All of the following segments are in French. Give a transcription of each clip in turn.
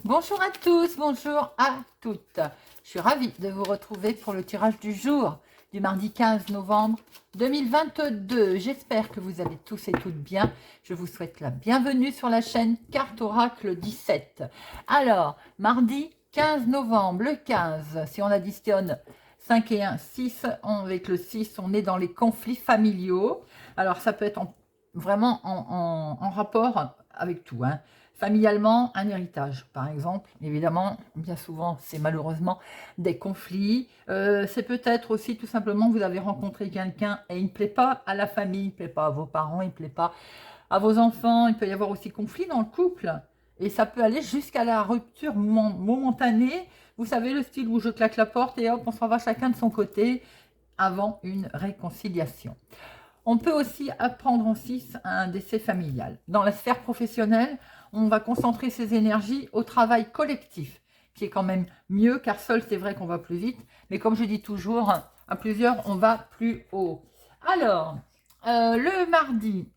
Bonjour à tous, bonjour à toutes. Je suis ravie de vous retrouver pour le tirage du jour du mardi 15 novembre 2022. J'espère que vous allez tous et toutes bien. Je vous souhaite la bienvenue sur la chaîne Carte Oracle 17. Alors, mardi 15 novembre, le 15, si on additionne 5 et 1, 6, avec le 6, on est dans les conflits familiaux. Alors, ça peut être vraiment en rapport avec tout, hein. Familialement, un héritage, par exemple. Évidemment, bien souvent, c'est malheureusement des conflits. C'est peut-être aussi tout simplement, vous avez rencontré quelqu'un et il ne plaît pas à la famille, il ne plaît pas à vos parents, il ne plaît pas à vos enfants. Il peut y avoir aussi conflit dans le couple. Et ça peut aller jusqu'à la rupture momentanée. Vous savez, le style où je claque la porte et hop, on s'en va chacun de son côté avant une réconciliation. On peut aussi apprendre en 6 un décès familial. Dans la sphère professionnelle, on va concentrer ses énergies au travail collectif, qui est quand même mieux, car seul, c'est vrai qu'on va plus vite. Mais comme je dis toujours, à plusieurs, on va plus haut. Alors, le mardi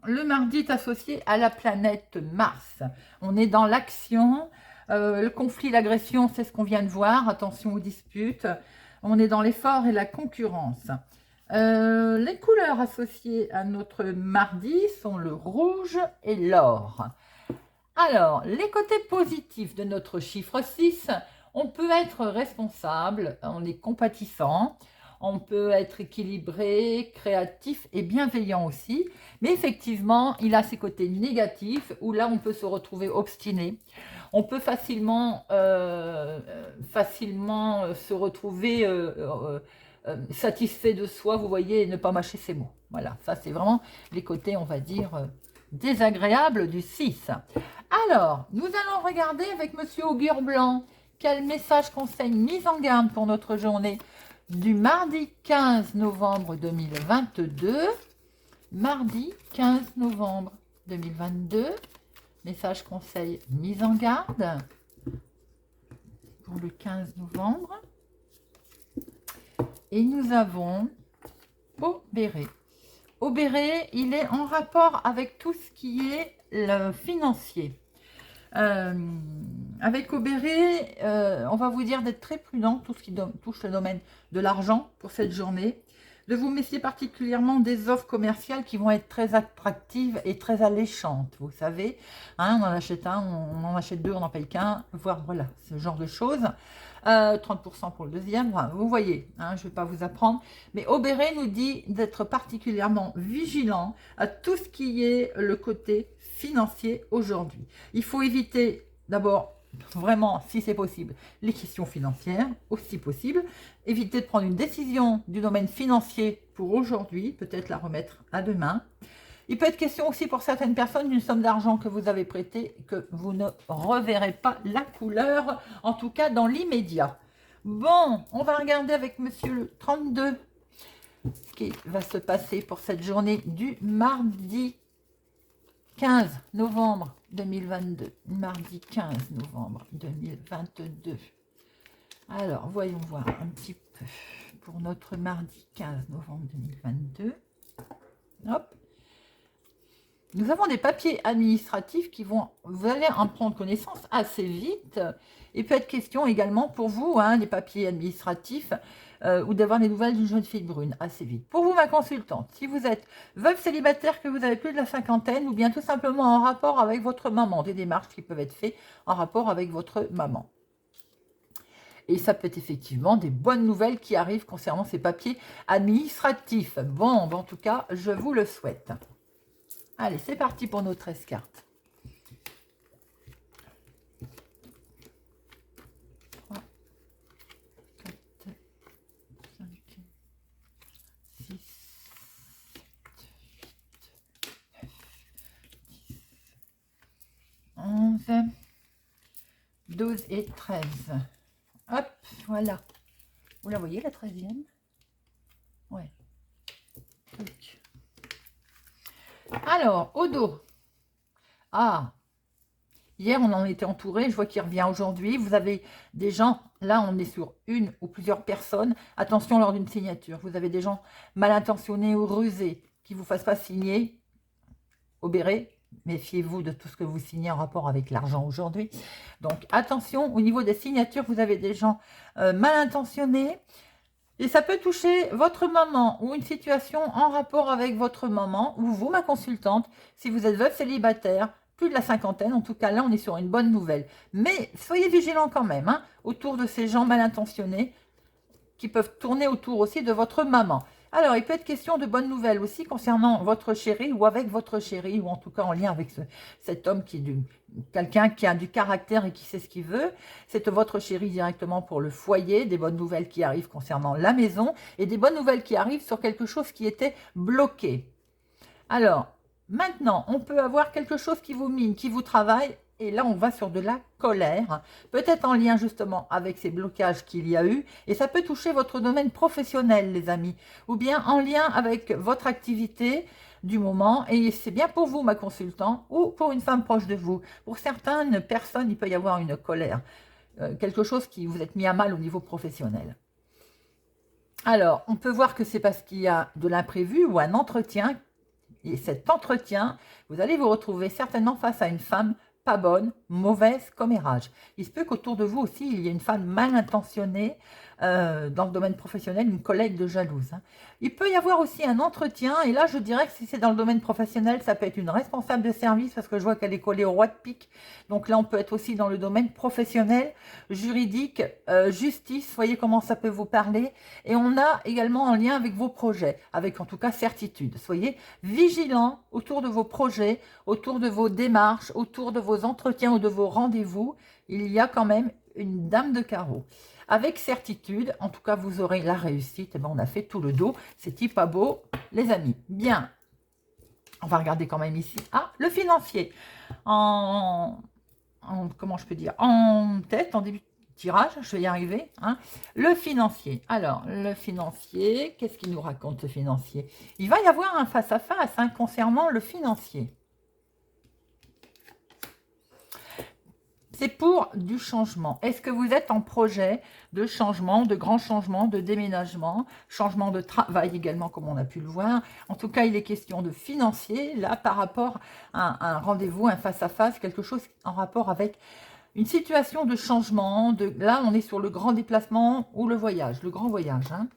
est associé à la planète Mars. On est dans l'action. Le conflit, l'agression, c'est ce qu'on vient de voir. Attention aux disputes. On est dans l'effort et la concurrence. Les couleurs associées à notre mardi sont le rouge et l'or. Alors, les côtés positifs de notre chiffre 6, on peut être responsable, on est compatissant, on peut être équilibré, créatif et bienveillant aussi. Mais effectivement, il a ses côtés négatifs où là, on peut se retrouver obstiné. On peut facilement se retrouver satisfait de soi, vous voyez, et ne pas mâcher ses mots. Voilà, ça c'est vraiment les côtés, on va dire, désagréables du 6. Alors, nous allons regarder avec Monsieur Augure Blanc quel message conseil mise en garde pour notre journée du mardi 15 novembre 2022. Mardi 15 novembre 2022. Message conseil mise en garde pour le 15 novembre. Et nous avons Aubéré. Aubéré, il est en rapport avec tout ce qui est le financier. Avec Aubéré, on va vous dire d'être très prudent, tout ce qui touche le domaine de l'argent pour cette journée. De vous méfier particulièrement des offres commerciales qui vont être très attractives et très alléchantes, vous savez. Hein, on en achète un, on en achète deux, on n'en paye qu'un, voire voilà, ce genre de choses. 30% pour le deuxième, enfin, vous voyez, hein, je ne vais pas vous apprendre. Mais Aubéré nous dit d'être particulièrement vigilant à tout ce qui est le côté financier aujourd'hui. Il faut éviter d'abord, vraiment, si c'est possible, les questions financières, aussi possible. Éviter de prendre une décision du domaine financier pour aujourd'hui, peut-être la remettre à demain. Il peut être question aussi pour certaines personnes d'une somme d'argent que vous avez prêtée, que vous ne reverrez pas la couleur, en tout cas dans l'immédiat. Bon, on va regarder avec Monsieur le 32 ce qui va se passer pour cette journée du mardi 15 novembre 2022. Mardi 15 novembre 2022. Alors, voyons voir un petit peu pour notre mardi 15 novembre 2022. Hop. Nous avons des papiers administratifs qui vont, vous allez en prendre connaissance assez vite. Il peut être question également pour vous, hein, des papiers administratifs ou d'avoir des nouvelles d'une jeune fille brune assez vite. Pour vous, ma consultante, si vous êtes veuve célibataire, que vous avez plus de la cinquantaine ou bien tout simplement en rapport avec votre maman, des démarches qui peuvent être faites en rapport avec votre maman. Et ça peut être effectivement des bonnes nouvelles qui arrivent concernant ces papiers administratifs. Bon, en tout cas, je vous le souhaite. Allez, c'est parti pour nos 13 cartes. 3, 4, 5, 6, 7, 8, 9, 10, 11, 12 et 13. Hop, voilà. Vous la voyez, la 13e? Ouais. Truc. Alors, au dos. Ah, hier, on en était entouré. Je vois qu'il revient aujourd'hui. Vous avez des gens, là, on est sur une ou plusieurs personnes. Attention lors d'une signature. Vous avez des gens mal intentionnés ou rusés qui ne vous fassent pas signer. Aubéré, méfiez-vous de tout ce que vous signez en rapport avec l'argent aujourd'hui. Donc attention, au niveau des signatures, vous avez des gens mal intentionnés. Et ça peut toucher votre maman ou une situation en rapport avec votre maman ou vous, ma consultante, si vous êtes veuve célibataire, plus de la cinquantaine, en tout cas là on est sur une bonne nouvelle. Mais soyez vigilants quand même, hein, autour de ces gens mal intentionnés qui peuvent tourner autour aussi de votre maman. Alors, il peut être question de bonnes nouvelles aussi concernant votre chéri ou avec votre chéri, ou en tout cas en lien avec cet homme qui est quelqu'un qui a du caractère et qui sait ce qu'il veut. C'est votre chéri directement pour le foyer, des bonnes nouvelles qui arrivent concernant la maison et des bonnes nouvelles qui arrivent sur quelque chose qui était bloqué. Alors, maintenant, on peut avoir quelque chose qui vous mine, qui vous travaille. Et là, on va sur de la colère, peut-être en lien justement avec ces blocages qu'il y a eu. Et ça peut toucher votre domaine professionnel, les amis, ou bien en lien avec votre activité du moment. Et c'est bien pour vous, ma consultante, ou pour une femme proche de vous. Pour certaines personnes, il peut y avoir une colère, quelque chose qui vous est mis à mal au niveau professionnel. Alors, on peut voir que c'est parce qu'il y a de l'imprévu ou un entretien. Et cet entretien, vous allez vous retrouver certainement face à une femme pas bonne, mauvaise commérage. Il se peut qu'autour de vous aussi, il y ait une femme mal intentionnée dans le domaine professionnel, une collègue de jalouse. Hein. Il peut y avoir aussi un entretien, et là je dirais que si c'est dans le domaine professionnel, ça peut être une responsable de service, parce que je vois qu'elle est collée au roi de pique. Donc là, on peut être aussi dans le domaine professionnel, juridique, justice, voyez comment ça peut vous parler. Et on a également en lien avec vos projets, avec en tout cas certitude. Soyez vigilants autour de vos projets, autour de vos démarches, autour de vos entretiens ou de vos rendez-vous. Il y a quand même une dame de carreau. Avec certitude, en tout cas, vous aurez la réussite. Et ben, on a fait tout le dos. C'est pas beau, les amis. Bien. On va regarder quand même ici. Ah, le financier. Comment je peux dire, en tête, en début de tirage, je vais y arriver. Hein. Le financier. Alors, le financier, qu'est-ce qu'il nous raconte, ce financier? Il va y avoir un face-à-face hein, concernant le financier. C'est pour du changement. Est-ce que vous êtes en projet de changement, de grand changement, de déménagement, changement de travail également, comme on a pu le voir. En tout cas, il est question de financier, là, par rapport à un rendez-vous, un face-à-face, quelque chose en rapport avec une situation de changement. Là, on est sur le grand déplacement ou le voyage, le grand voyage. Hein.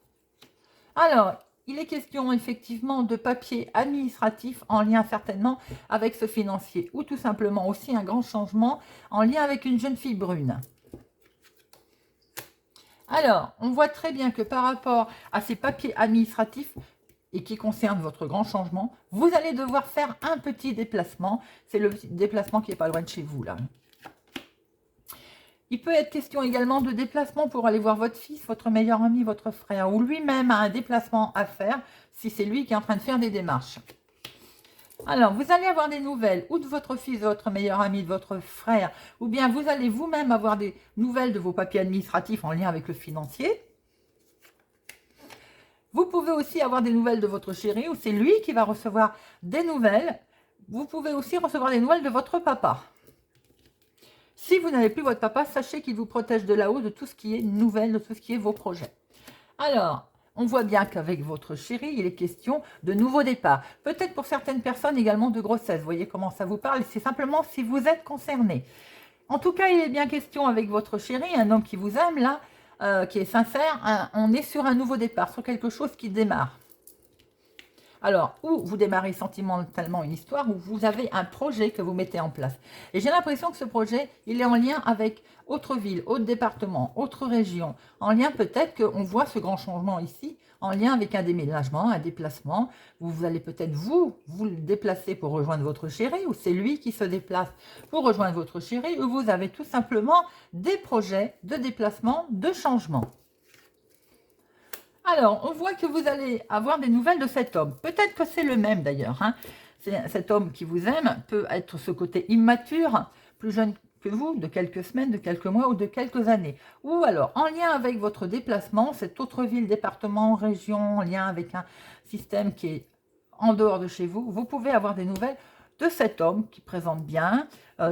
Alors, il est question effectivement de papier administratif en lien certainement avec ce financier ou tout simplement aussi un grand changement en lien avec une jeune fille brune. Alors, on voit très bien que par rapport à ces papiers administratifs et qui concernent votre grand changement, vous allez devoir faire un petit déplacement. C'est le déplacement qui n'est pas loin de chez vous là. Il peut être question également de déplacement pour aller voir votre fils, votre meilleur ami, votre frère, ou lui-même a un déplacement à faire, si c'est lui qui est en train de faire des démarches. Alors, vous allez avoir des nouvelles, ou de votre fils, de votre meilleur ami, de votre frère, ou bien vous allez vous-même avoir des nouvelles de vos papiers administratifs en lien avec le financier. Vous pouvez aussi avoir des nouvelles de votre chéri, ou c'est lui qui va recevoir des nouvelles. Vous pouvez aussi recevoir des nouvelles de votre papa. Si vous n'avez plus votre papa, sachez qu'il vous protège de là-haut, de tout ce qui est nouvelle, de tout ce qui est vos projets. Alors, on voit bien qu'avec votre chéri, il est question de nouveaux départs. Peut-être pour certaines personnes également de grossesse. Vous voyez comment ça vous parle? C'est simplement si vous êtes concerné. En tout cas, il est bien question avec votre chéri, un homme qui vous aime là, qui est sincère. On est sur un nouveau départ, sur quelque chose qui démarre. Alors, ou vous démarrez sentimentalement une histoire, ou vous avez un projet que vous mettez en place. Et j'ai l'impression que ce projet, il est en lien avec autre ville, autre département, autre région. En lien peut-être qu'on voit ce grand changement ici, en lien avec un déménagement, un déplacement. Vous allez peut-être vous le déplacer pour rejoindre votre chéri, ou c'est lui qui se déplace pour rejoindre votre chéri, ou vous avez tout simplement des projets de déplacement, de changement. Alors, on voit que vous allez avoir des nouvelles de cet homme. Peut-être que c'est le même d'ailleurs. Hein. Cet homme qui vous aime peut être ce côté immature, plus jeune que vous, de quelques semaines, de quelques mois ou de quelques années. Ou alors, en lien avec votre déplacement, cette autre ville, département, région, en lien avec un système qui est en dehors de chez vous, vous pouvez avoir des nouvelles de cet homme qui présente bien,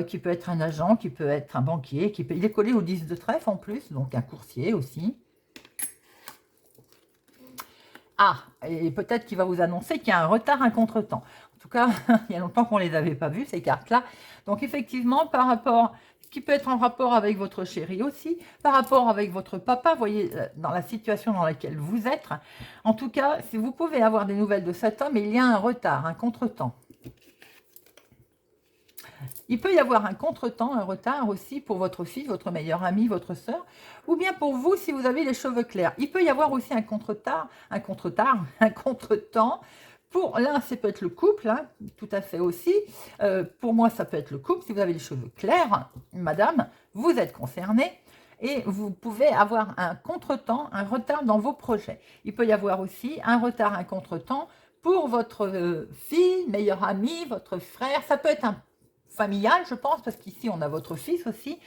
qui peut être un agent, qui peut être un banquier, il est collé au 10 de trèfle en plus, donc un coursier aussi. Ah, et peut-être qu'il va vous annoncer qu'il y a un retard, un contretemps. En tout cas, il y a longtemps qu'on ne les avait pas vues, ces cartes-là. Donc, effectivement, par rapport, ce qui peut être en rapport avec votre chéri aussi, par rapport avec votre papa, vous voyez, dans la situation dans laquelle vous êtes. En tout cas, si vous pouvez avoir des nouvelles de cet homme, il y a un retard, un contretemps. Il peut y avoir un contretemps, un retard aussi pour votre fille, votre meilleure amie, votre sœur, ou bien pour vous si vous avez les cheveux clairs. Il peut y avoir aussi un contretemps, un contretemps. Pour l'un, ça peut être le couple, hein, tout à fait aussi. Pour moi, ça peut être le couple. Si vous avez les cheveux clairs, madame, vous êtes concernée. Et vous pouvez avoir un contretemps, un retard dans vos projets. Il peut y avoir aussi un retard, un contretemps pour votre fille, meilleure amie, votre frère. Ça peut être un familial, je pense, parce qu'ici, on a votre fils aussi.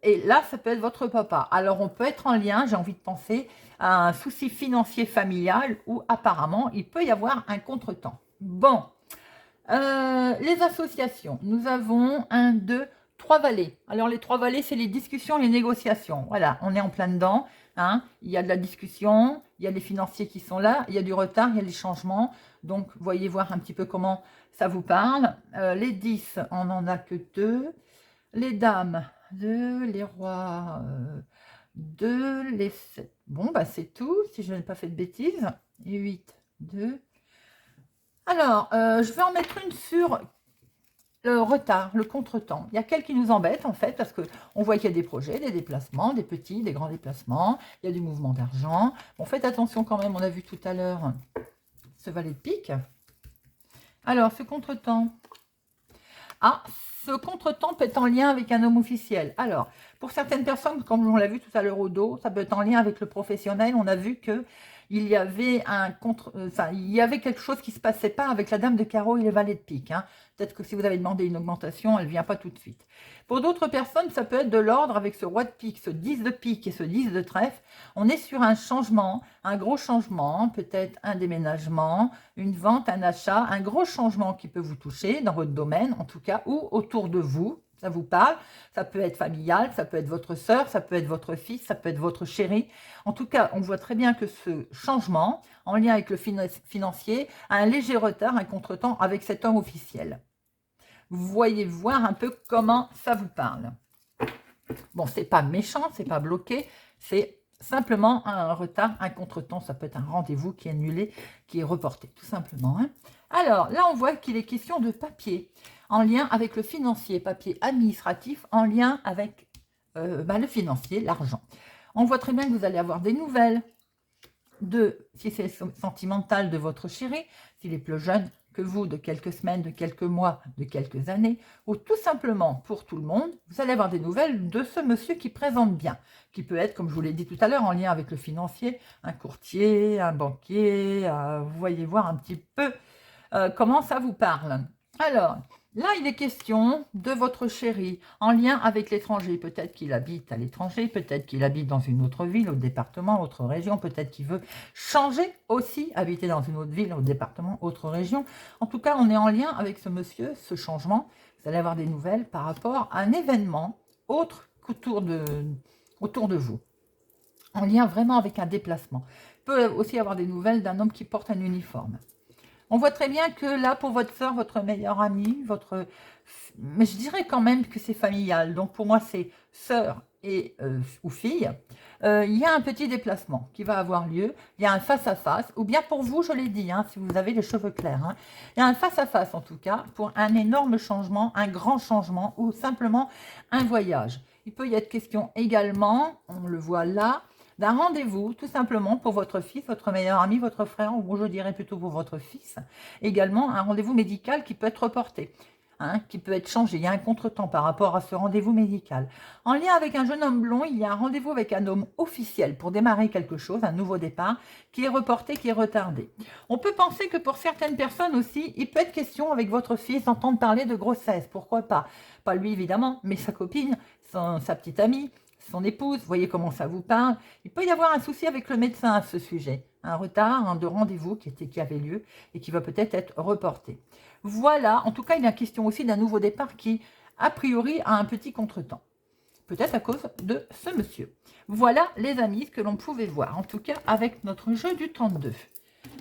Et là, ça peut être votre papa. Alors, on peut être en lien, j'ai envie de penser, à un souci financier familial où apparemment, il peut y avoir un contretemps. Bon, les associations. Nous avons 1, 2, 3 vallées. Alors, les 3 vallées, c'est les discussions, les négociations. Voilà, on est en plein dedans. Hein. Il y a de la discussion, il y a les financiers qui sont là, il y a du retard, il y a des changements. Donc, voyez voir un petit peu comment ça vous parle. Les 10, on n'en a que 2. Les dames, 2. Les rois, 2. Les 7. Bon, bah c'est tout, si je n'ai pas fait de bêtises. Et 8, 2. Alors, je vais en mettre une sur le retard, le contretemps. Il y a quelques qui nous embêtent, en fait, parce qu'on voit qu'il y a des projets, des déplacements, des petits, des grands déplacements. Il y a du mouvement d'argent. Bon, faites attention quand même, on a vu tout à l'heure ce valet de pique. Alors, ce contretemps. Ah, ce contretemps peut être en lien avec un homme officiel. Alors, pour certaines personnes, comme on l'a vu tout à l'heure au dos, ça peut être en lien avec le professionnel. On a vu que il y avait il y avait quelque chose qui se passait pas avec la dame de carreau et les valets de pique. Hein. Peut-être que si vous avez demandé une augmentation, elle ne vient pas tout de suite. Pour d'autres personnes, ça peut être de l'ordre avec ce roi de pique, ce 10 de pique et ce 10 de trèfle. On est sur un changement, un gros changement, peut-être un déménagement, une vente, un achat, un gros changement qui peut vous toucher dans votre domaine, en tout cas, ou autour de vous. Ça vous parle, ça peut être familial, ça peut être votre sœur, ça peut être votre fils, ça peut être votre chéri. En tout cas, on voit très bien que ce changement, en lien avec le financier, a un léger retard, un contretemps avec cet homme officiel. Vous voyez voir un peu comment ça vous parle. Bon, c'est pas méchant, c'est pas bloqué, c'est simplement un retard, un contretemps. Ça peut être un rendez-vous qui est annulé, qui est reporté, tout simplement. Hein. Alors, là, on voit qu'il est question de papier en lien avec le financier, papier administratif en lien avec le financier, l'argent. On voit très bien que vous allez avoir des nouvelles si c'est sentimental, de votre chéri, s'il est plus jeune que vous, de quelques semaines, de quelques mois, de quelques années, ou tout simplement pour tout le monde, vous allez avoir des nouvelles de ce monsieur qui présente bien, qui peut être, comme je vous l'ai dit tout à l'heure, en lien avec le financier, un courtier, un banquier, vous voyez voir un petit peu comment ça vous parle. Alors, là, il est question de votre chéri en lien avec l'étranger. Peut-être qu'il habite à l'étranger, peut-être qu'il habite dans une autre ville, au département, autre région. Peut-être qu'il veut changer aussi, habiter dans une autre ville, au département, autre région. En tout cas, on est en lien avec ce monsieur, ce changement. Vous allez avoir des nouvelles par rapport à un événement autre qu'autour de vous. En lien vraiment avec un déplacement. Il peut aussi avoir des nouvelles d'un homme qui porte un uniforme. On voit très bien que là, pour votre soeur, votre meilleure amie, mais je dirais quand même que c'est familial. Donc, pour moi, c'est sœur ou fille. Il y a un petit déplacement qui va avoir lieu. Il y a un face-à-face. Ou bien pour vous, je l'ai dit, hein, si vous avez les cheveux clairs. Hein, il y a un face-à-face, en tout cas, pour un énorme changement, un grand changement ou simplement un voyage. Il peut y être question également, on le voit là, d'un rendez-vous, tout simplement, pour votre fils, votre meilleur ami, votre frère, ou je dirais plutôt pour votre fils. Également, un rendez-vous médical qui peut être reporté, hein, qui peut être changé. Il y a un contretemps par rapport à ce rendez-vous médical. En lien avec un jeune homme blond, il y a un rendez-vous avec un homme officiel pour démarrer quelque chose, un nouveau départ, qui est reporté, qui est retardé. On peut penser que pour certaines personnes aussi, il peut être question avec votre fils d'entendre parler de grossesse. Pourquoi pas? Pas lui, évidemment, mais sa copine, sa petite amie, son épouse, voyez comment ça vous parle. Il peut y avoir un souci avec le médecin à ce sujet, un retard de rendez-vous qui avait lieu et qui va peut-être être reporté. Voilà, en tout cas, il y a question aussi d'un nouveau départ qui, a priori, a un petit contretemps. peut-être à cause de ce monsieur. Voilà les amis ce que l'on pouvait voir, en tout cas avec notre jeu du 32.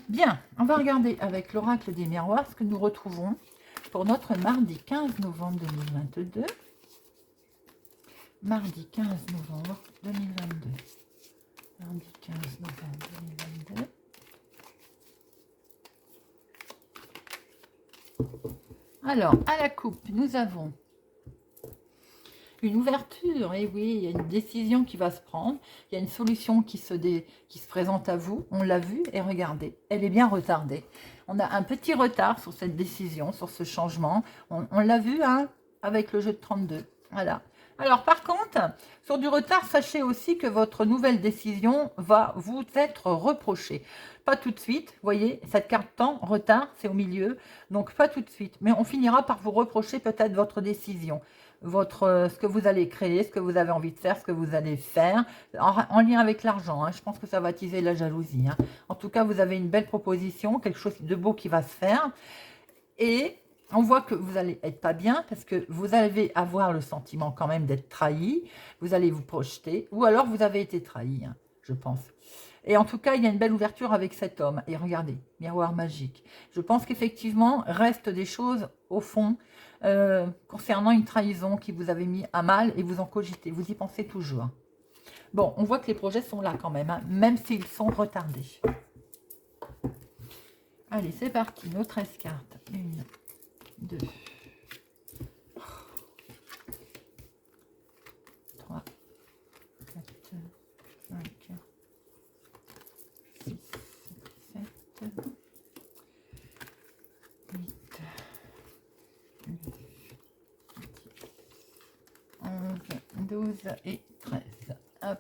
Bien, on va regarder avec l'oracle des miroirs ce que nous retrouvons pour notre mardi 15 novembre 2022. Mardi 15 novembre 2022. Mardi 15 novembre 2022. Alors, à la coupe, nous avons une ouverture, et oui, il y a une décision qui va se prendre, il y a une solution qui se présente à vous, on l'a vu, et regardez, elle est bien retardée. On a un petit retard sur cette décision, sur ce changement, on l'a vu hein, avec le jeu de 32, voilà. Alors par contre, sur du retard, sachez aussi que votre nouvelle décision va vous être reprochée. Pas tout de suite, vous voyez, cette carte temps, retard, c'est au milieu, donc pas tout de suite, mais on finira par vous reprocher peut-être votre décision. Ce que vous allez créer, ce que vous avez envie de faire, ce que vous allez faire, en lien avec l'argent. Hein. Je pense que ça va attiser la jalousie. Hein. En tout cas, vous avez une belle proposition, quelque chose de beau qui va se faire. Et on voit que vous allez être pas bien parce que vous allez avoir le sentiment quand même d'être trahi. Vous allez vous projeter ou alors vous avez été trahi, hein, je pense. Et en tout cas, il y a une belle ouverture avec cet homme. Et regardez, miroir magique. Je pense qu'effectivement, reste des choses au fond concernant une trahison qui vous avait mis à mal et vous en cogitez. Vous y pensez toujours. Bon, on voit que les projets sont là quand même, hein, même s'ils sont retardés. Allez, c'est parti. Nos 13 cartes. 1, 2, 3, 4, 5, 6, 7, 8, 11, 12 et 13. Hop.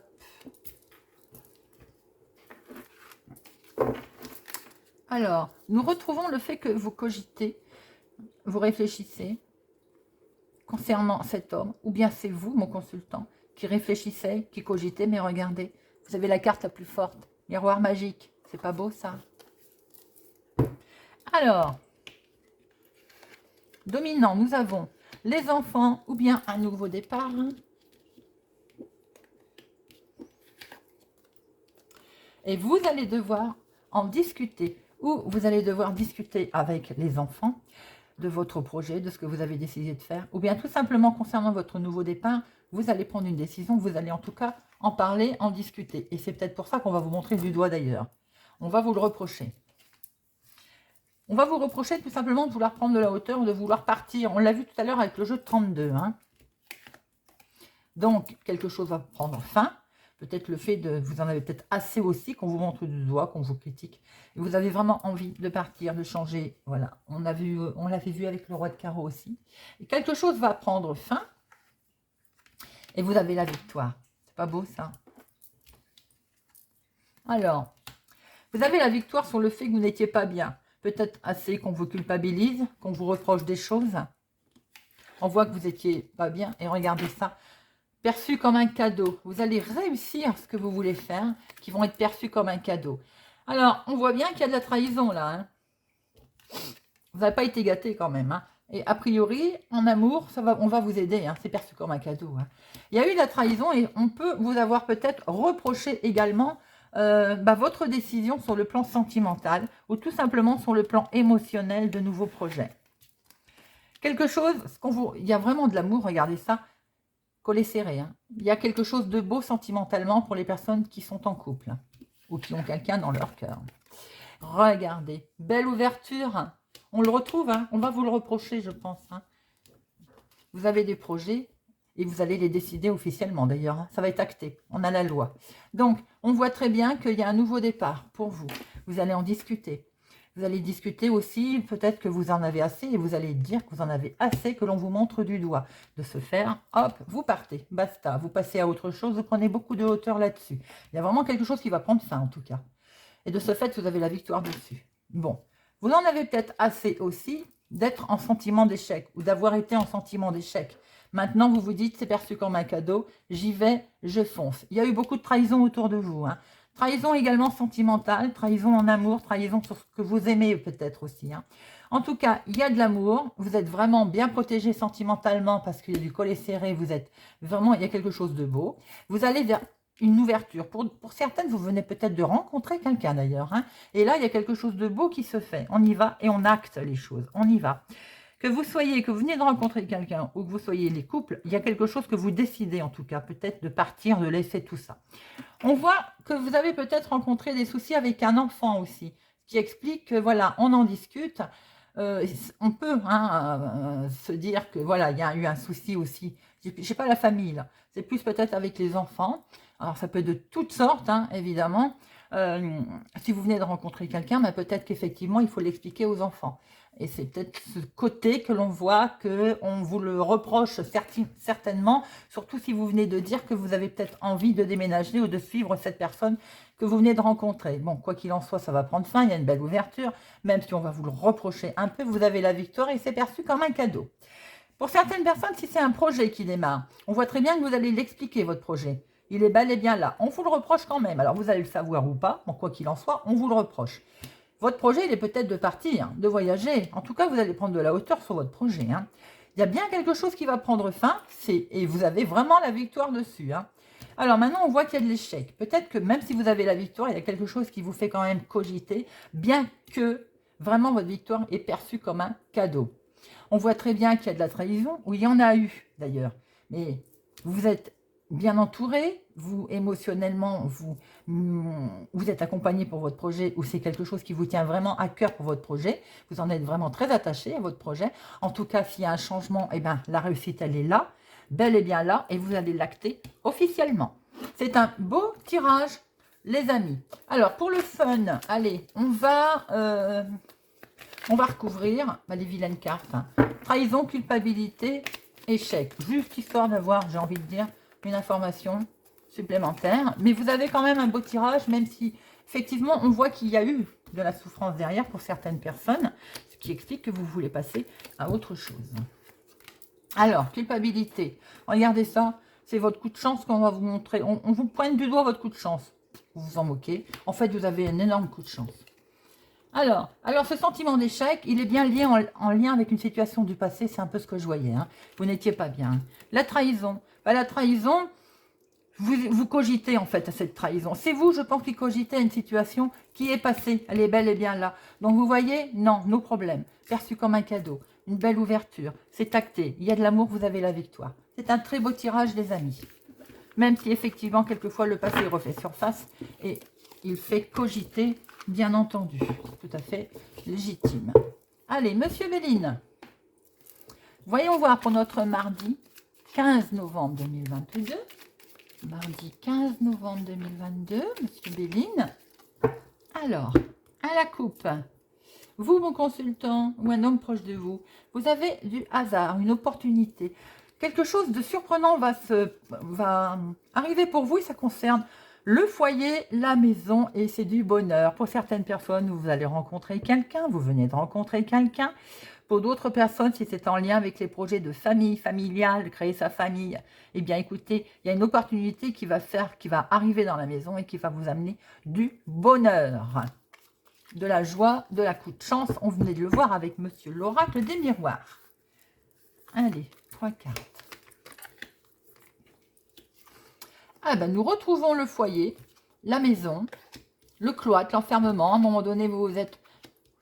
Alors, nous retrouvons le fait que vous cogitez, vous réfléchissez concernant cet homme, ou bien c'est vous, mon consultant, qui réfléchissez, qui cogitez, mais regardez, vous avez la carte la plus forte, miroir magique. C'est pas beau ça? Alors, dominant, nous avons les enfants ou bien un nouveau départ. Et vous allez devoir en discuter, ou vous allez devoir discuter avec les enfants de votre projet, de ce que vous avez décidé de faire, ou bien tout simplement concernant votre nouveau départ, vous allez prendre une décision, vous allez en tout cas en parler, en discuter. Et c'est peut-être pour ça qu'on va vous montrer du doigt d'ailleurs. On va vous le reprocher. On va vous reprocher tout simplement de vouloir prendre de la hauteur, de vouloir partir. On l'a vu tout à l'heure avec le jeu de 32. Hein. Donc, quelque chose va prendre fin. Peut-être le fait de... Vous en avez peut-être assez aussi qu'on vous montre du doigt, qu'on vous critique. Et vous avez vraiment envie de partir, de changer. Voilà, on l'avait vu avec le roi de carreau aussi. Et quelque chose va prendre fin. Et vous avez la victoire. C'est pas beau ça? Alors, vous avez la victoire sur le fait que vous n'étiez pas bien. Peut-être assez qu'on vous culpabilise, qu'on vous reproche des choses. On voit que vous n'étiez pas bien. Et regardez ça. Perçu comme un cadeau. Vous allez réussir ce que vous voulez faire, qui vont être perçus comme un cadeau. Alors, on voit bien qu'il y a de la trahison là. Hein. Vous n'avez pas été gâté quand même. Hein. Et a priori, en amour, on va vous aider. Hein. C'est perçu comme un cadeau. Hein. Il y a eu de la trahison et on peut vous avoir peut-être reproché également votre décision sur le plan sentimental ou tout simplement sur le plan émotionnel de nouveaux projets. Quelque chose, il y a vraiment de l'amour, regardez ça, collé serré. Hein. Il y a quelque chose de beau sentimentalement pour les personnes qui sont en couple hein, ou qui ont quelqu'un dans leur cœur. Regardez, belle ouverture. On le retrouve, hein. On va vous le reprocher, je pense. Hein. Vous avez des projets et vous allez les décider officiellement d'ailleurs. Hein. Ça va être acté, on a la loi. Donc, on voit très bien qu'il y a un nouveau départ pour vous. Vous allez en discuter. Vous allez discuter aussi, peut-être que vous en avez assez et vous allez dire que vous en avez assez, que l'on vous montre du doigt. De ce faire, hop, vous partez, basta. Vous passez à autre chose, vous prenez beaucoup de hauteur là-dessus. Il y a vraiment quelque chose qui va prendre fin en tout cas. Et de ce fait, vous avez la victoire dessus. Bon, vous en avez peut-être assez aussi d'être en sentiment d'échec ou d'avoir été en sentiment d'échec. Maintenant, vous vous dites, c'est perçu comme un cadeau, j'y vais, je fonce. Il y a eu beaucoup de trahison autour de vous. Hein. Trahison également sentimentale, trahison en amour, trahison sur ce que vous aimez peut-être aussi. Hein. En tout cas, il y a de l'amour, vous êtes vraiment bien protégé sentimentalement parce qu'il y a du collet serré, vous êtes vraiment, il y a quelque chose de beau. Vous allez vers une ouverture. Pour certaines, vous venez peut-être de rencontrer quelqu'un d'ailleurs. Hein. Et là, il y a quelque chose de beau qui se fait. On y va et on acte les choses. On y va. Que vous venez de rencontrer quelqu'un ou que vous soyez les couples, il y a quelque chose que vous décidez en tout cas, peut-être de partir, de laisser tout ça. On voit que vous avez peut-être rencontré des soucis avec un enfant aussi, ce qui explique que voilà, on en discute. On peut se dire que voilà, il y a eu un souci aussi. Je ne sais pas la famille là, c'est plus peut-être avec les enfants. Alors ça peut être de toutes sortes, hein, évidemment. Si vous venez de rencontrer quelqu'un, ben, peut-être qu'effectivement il faut l'expliquer aux enfants. Et c'est peut-être ce côté que l'on voit, qu'on vous le reproche certainement, surtout si vous venez de dire que vous avez peut-être envie de déménager ou de suivre cette personne que vous venez de rencontrer. Bon, quoi qu'il en soit, ça va prendre fin, il y a une belle ouverture, même si on va vous le reprocher un peu, vous avez la victoire et c'est perçu comme un cadeau. Pour certaines personnes, si c'est un projet qui démarre, on voit très bien que vous allez l'expliquer, votre projet. Il est bel et bien là. On vous le reproche quand même. Alors, vous allez le savoir ou pas, bon, quoi qu'il en soit, on vous le reproche. Votre projet, il est peut-être de partir, de voyager. En tout cas, vous allez prendre de la hauteur sur votre projet. Hein. Il y a bien quelque chose qui va prendre fin, et vous avez vraiment la victoire dessus. Hein. Alors maintenant, on voit qu'il y a de l'échec. Peut-être que même si vous avez la victoire, il y a quelque chose qui vous fait quand même cogiter, bien que vraiment votre victoire est perçue comme un cadeau. On voit très bien qu'il y a de la trahison, ou il y en a eu d'ailleurs. Mais vous êtes bien entouré, vous émotionnellement, vous êtes accompagné pour votre projet ou c'est quelque chose qui vous tient vraiment à cœur pour votre projet, vous en êtes vraiment très attaché à votre projet. En tout cas, s'il y a un changement, eh ben, la réussite, elle est là, bel et bien là, et vous allez l'acter officiellement. C'est un beau tirage, les amis. Alors, pour le fun, allez, on va recouvrir les vilaines cartes. Hein. Trahison, culpabilité, échec. Juste histoire d'avoir, j'ai envie de dire, une information supplémentaire. Mais vous avez quand même un beau tirage, même si, effectivement, on voit qu'il y a eu de la souffrance derrière pour certaines personnes, ce qui explique que vous voulez passer à autre chose. Alors, culpabilité. Regardez ça, c'est votre coup de chance qu'on va vous montrer. On vous pointe du doigt votre coup de chance. Vous vous en moquez. En fait, vous avez un énorme coup de chance. Alors ce sentiment d'échec, il est bien lié en lien avec une situation du passé. C'est un peu ce que je voyais. Hein. Vous n'étiez pas bien. La trahison. La trahison, vous cogitez en fait à cette trahison. C'est vous, je pense, qui cogitez à une situation qui est passée. Elle est bel et bien là. Donc vous voyez, non, nos problèmes. Perçu comme un cadeau. Une belle ouverture. C'est acté. Il y a de l'amour, vous avez la victoire. C'est un très beau tirage, les amis. Même si effectivement, quelquefois, le passé refait surface et il fait cogiter, bien entendu. Tout à fait légitime. Allez, Monsieur Béline. Voyons voir pour notre mardi 15 novembre 2022. Mardi 15 novembre 2022, Monsieur Béline. Alors, à la coupe. Vous, mon consultant, ou un homme proche de vous, vous avez du hasard, une opportunité. Quelque chose de surprenant va arriver pour vous et ça concerne le foyer, la maison et c'est du bonheur. Pour certaines personnes, vous allez rencontrer quelqu'un, vous venez de rencontrer quelqu'un. Pour d'autres personnes, si c'est en lien avec les projets de famille, familiale, créer sa famille, eh bien écoutez, il y a une opportunité qui va arriver dans la maison et qui va vous amener du bonheur. De la joie, de la coup de chance. On venait de le voir avec Monsieur l'oracle des miroirs. Allez, 3 cartes. Ah ben, nous retrouvons le foyer, la maison, le cloître, l'enfermement. À un moment donné, vous vous êtes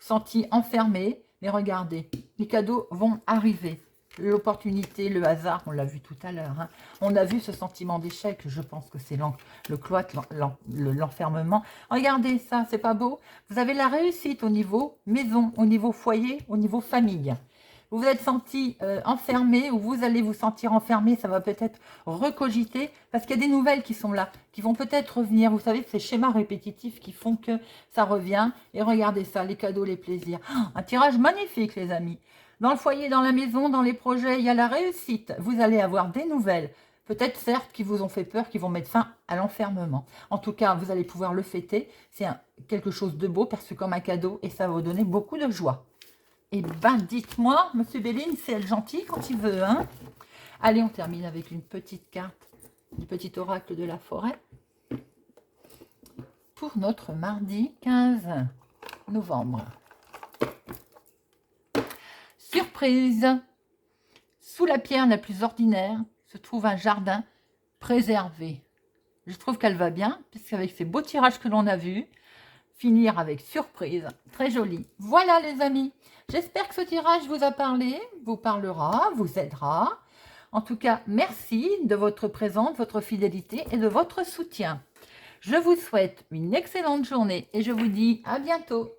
senti enfermé. Mais regardez, les cadeaux vont arriver. L'opportunité, le hasard, on l'a vu tout à l'heure. Hein. On a vu ce sentiment d'échec, je pense que c'est le cloître, l'enfermement. Regardez ça, c'est pas beau? Vous avez la réussite au niveau maison, au niveau foyer, au niveau famille. Vous vous êtes senti enfermé ou vous allez vous sentir enfermé, ça va peut-être recogiter parce qu'il y a des nouvelles qui sont là, qui vont peut-être revenir. Vous savez, ces schémas répétitifs qui font que ça revient. Et regardez ça, les cadeaux, les plaisirs. Oh, un tirage magnifique, les amis. Dans le foyer, dans la maison, dans les projets, il y a la réussite. Vous allez avoir des nouvelles. Peut-être, certes, qui vous ont fait peur, qui vont mettre fin à l'enfermement. En tout cas, vous allez pouvoir le fêter. C'est quelque chose de beau, perçu comme un cadeau, et ça va vous donner beaucoup de joie. Eh ben, dites-moi, Monsieur Béline, c'est elle gentil quand il veut, hein? Allez, on termine avec une petite carte du petit oracle de la forêt. pour notre mardi 15 novembre. Surprise! Sous la pierre la plus ordinaire se trouve un jardin préservé. Je trouve qu'elle va bien, puisqu'avec ces beaux tirages que l'on a vus, finir avec surprise, très joli. Voilà les amis, j'espère que ce tirage vous a parlé, vous parlera, vous aidera. En tout cas, merci de votre présence, de votre fidélité et de votre soutien. Je vous souhaite une excellente journée et je vous dis à bientôt.